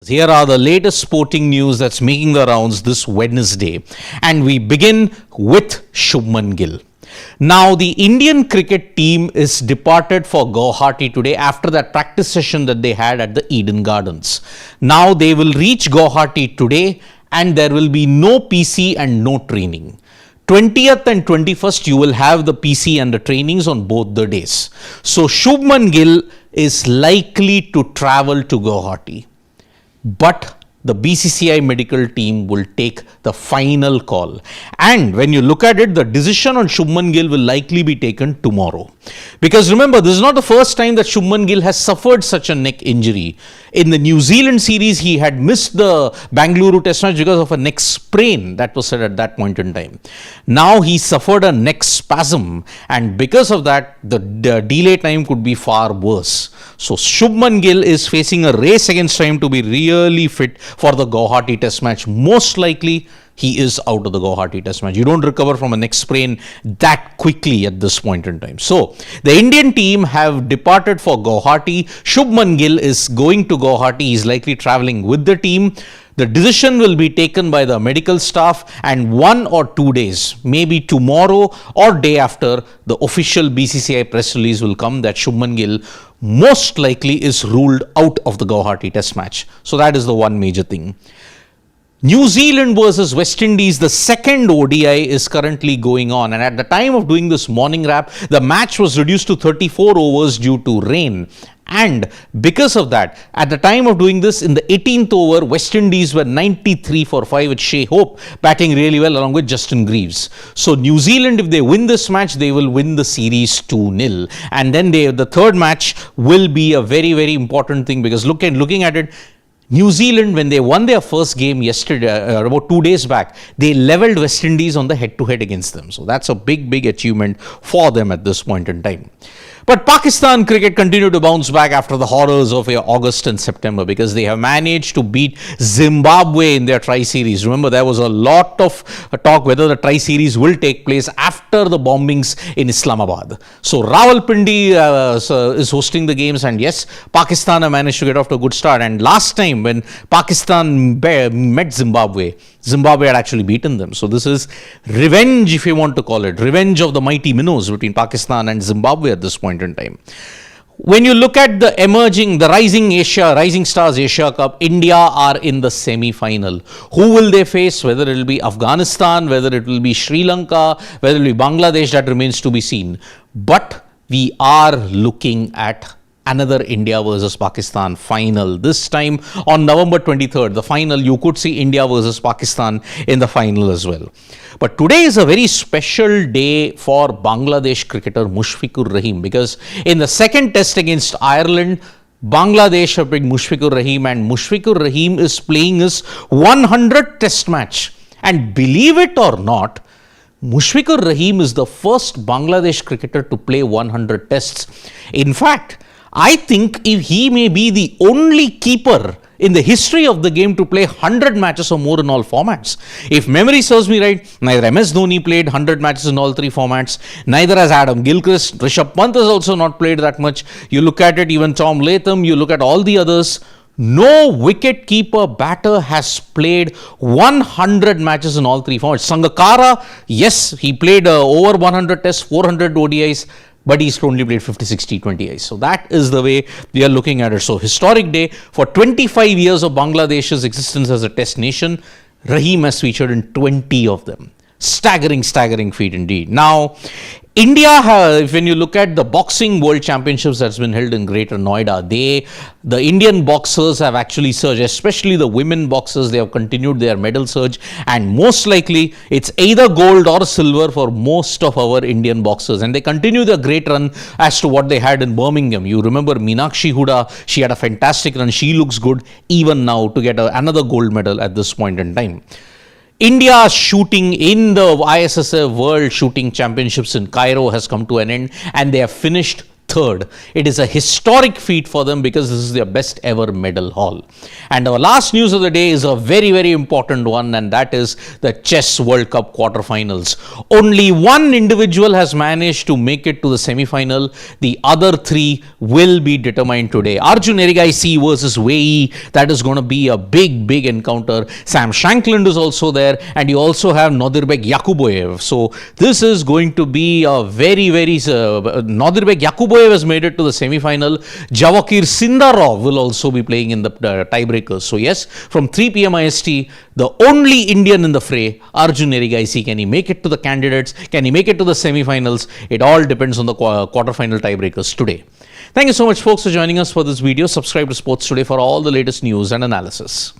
Here are the latest sporting news that's making the rounds this Wednesday. And we begin with Shubman Gill. Now, the Indian cricket team is departed for Guwahati today after that practice session that they had at the Eden Gardens. Now, they will reach Guwahati today and there will be no PC and no training. 20th and 21st, you will have the PC and the trainings on both the days. So, Shubman Gill is likely to travel to Guwahati. But the BCCI medical team will take the final call. And when you look at it, the decision on Shubman Gill will likely be taken tomorrow. Because remember, this is not the first time that Shubman Gill has suffered such a neck injury. In the New Zealand series, he had missed the Bangalore test match because of a neck sprain that was said at that point in time. Now he suffered a neck spasm, and because of that, the delay time could be far worse. So Shubman Gill is facing a race against time to be really fit for the Guwahati test match. Most likely, he is out of the Guwahati test match. You don't recover from a neck sprain that quickly at this point in time. So, the Indian team have departed for Guwahati. Shubman Gill is going to Guwahati. He is likely traveling with the team. The decision will be taken by the medical staff, and 1 or 2 days, maybe tomorrow or day after, the official BCCI press release will come that Shubman Gill most likely is ruled out of the Guwahati test match. So, that is the one major thing. New Zealand versus West Indies, the second ODI is currently going on, and at the time of doing this morning wrap, the match was reduced to 34 overs due to rain. And because of that, at the time of doing this, in the 18th over, West Indies were 93 for 5 with Shea Hope batting really well along with Justin Greaves. So New Zealand, if they win this match, they will win the series 2-0. And then the third match will be a very, very important thing, because looking at it, New Zealand, when they won their first game yesterday, about 2 days back, they leveled West Indies on the head-to-head against them. So that's a big, big achievement for them at this point in time. But Pakistan cricket continued to bounce back after the horrors of August and September, because they have managed to beat Zimbabwe in their tri-series. Remember, there was a lot of talk whether the tri-series will take place after the bombings in Islamabad. So Rawalpindi is hosting the games, and yes, Pakistan have managed to get off to a good start. And last time when Pakistan met Zimbabwe, Zimbabwe had actually beaten them. So this is revenge, if you want to call it, revenge of the mighty minnows between Pakistan and Zimbabwe at this point in time. When you look at the Rising Stars Asia Cup, India are in the semi-final. Who will they face? Whether it will be Afghanistan, whether it will be Sri Lanka, whether it will be Bangladesh, that remains to be seen. But we are looking at another India versus Pakistan final. This time on November 23rd, the final, you could see India versus Pakistan in the final as well. But today is a very special day for Bangladesh cricketer Mushfiqur Rahim, because in the second test against Ireland, Bangladesh have picked Mushfiqur Rahim, and Mushfiqur Rahim is playing his 100th test match. And believe it or not, Mushfiqur Rahim is the first Bangladesh cricketer to play 100 tests. In fact, I think if he may be the only keeper in the history of the game to play 100 matches or more in all formats. If memory serves me right, neither MS Dhoni played 100 matches in all 3 formats, neither has Adam Gilchrist. Rishabh Pant has also not played that much. You look at it, even Tom Latham, you look at all the others, no wicket keeper batter has played 100 matches in all 3 formats. Sangakkara, yes, he played over 100 tests, 400 ODIs, but he's only played 56 T20Is. So that is the way we are looking at it. So historic day for 25 years of Bangladesh's existence as a test nation. Rahim has featured in 20 of them. Staggering feat indeed. Now, India, when you look at the boxing world championships that's been held in Greater Noida, the Indian boxers have actually surged, especially the women boxers. They have continued their medal surge, and most likely it's either gold or silver for most of our Indian boxers, and they continue their great run as to what they had in Birmingham. You remember Meenakshi Huda, she had a fantastic run. She looks good even now to get another gold medal at this point in time. India shooting in the ISSF World Shooting Championships in Cairo has come to an end, and they have finished third. It is a historic feat for them because this is their best ever medal haul. And our last news of the day is a very, very important one, and that is the Chess World Cup quarterfinals. Only one individual has managed to make it to the semi-final. The other three will be determined today. Arjun Erigaisi versus Wei. That is going to be a big, big encounter. Sam Shankland is also there, and you also have Nodirbek Yakuboyev. So this is going to be a very, very Nodirbek Yakuboyev has made it to the semi-final. Javakir Sindarov will also be playing in the tiebreakers. So yes, from 3 p.m. IST, the only Indian in the fray, Arjun Erigaisi. Can he make it to the candidates? Can he make it to the semi-finals? It all depends on the quarterfinal tiebreakers today. Thank you so much, folks, for joining us for this video. Subscribe to Sports Today for all the latest news and analysis.